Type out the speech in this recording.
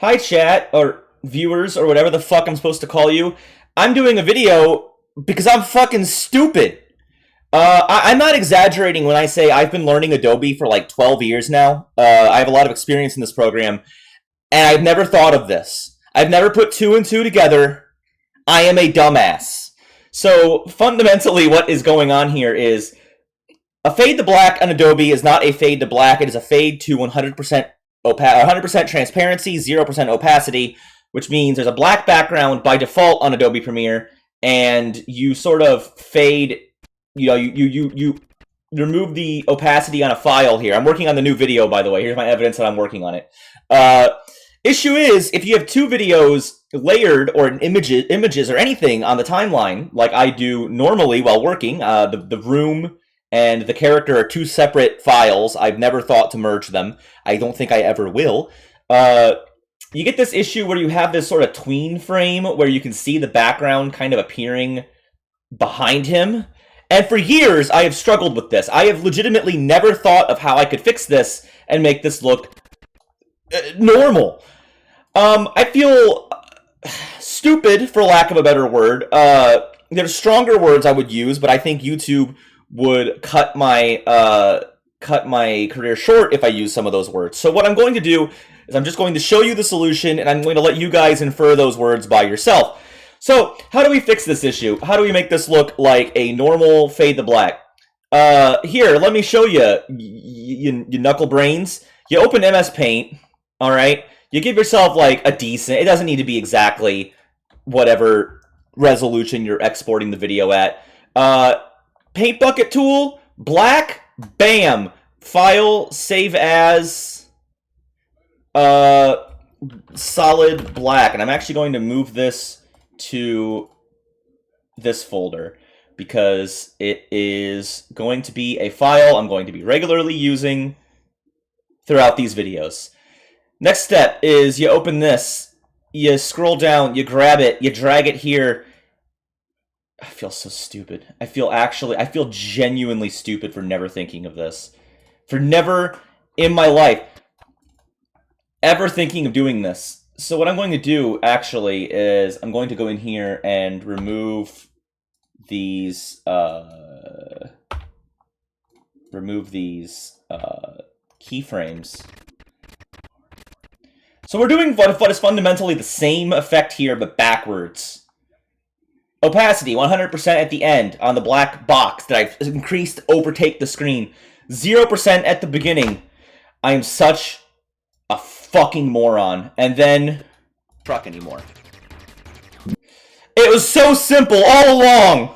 Hi, chat, or viewers, or whatever the fuck I'm supposed to call you. I'm doing a video because I'm fucking stupid. I'm not exaggerating when I say I've been learning Adobe for like 12 years now. I have a lot of experience in this program, and I've never thought of this. I've never put two and two together. I am a dumbass. So, fundamentally, what is going on here is a fade to black on Adobe is not a fade to black. It is a fade to 100% 100% transparency, 0% opacity, which means there's a black background by default on Adobe Premiere, and you sort of fade. You remove the opacity on a file here. I'm working on the new video, by the way. Here's my evidence that I'm working on it. Issue is, if you have two videos layered or images or anything on the timeline, like I do normally while working, the room and the character are two separate files. I've never thought to merge them. I don't think I ever will. You get this issue where you have this sort of tween frame where you can see the background kind of appearing behind him. And for years, I have struggled with this. I have legitimately never thought of how I could fix this and make this look normal. I feel stupid, for lack of a better word. There's stronger words I would use, but I think YouTube would cut my career short if I use some of those words. So what I'm going to do is I'm just going to show you the solution, and I'm going to let you guys infer those words by yourself. So how do we fix this issue? How do we make this look like a normal fade to black? Here, let me show you, you knuckle brains. You open MS Paint, all right? You give yourself like a decent, it doesn't need to be exactly whatever resolution you're exporting the video at. Paint bucket tool, black, bam, file, save as, solid black. And I'm actually going to move this to this folder because it is going to be a file I'm going to be regularly using throughout these videos. Next step is you open this, you scroll down, you grab it, you drag it here. I feel so stupid. I feel genuinely stupid for never thinking of this. For never in my life ever thinking of doing this. So what I'm going to do actually is I'm going to go in here and remove these keyframes. So we're doing what is fundamentally the same effect here, but backwards. Opacity, 100% at the end on the black box that I've increased to overtake the screen. 0% at the beginning. I am such a fucking moron. And then, truck anymore. It was so simple all along.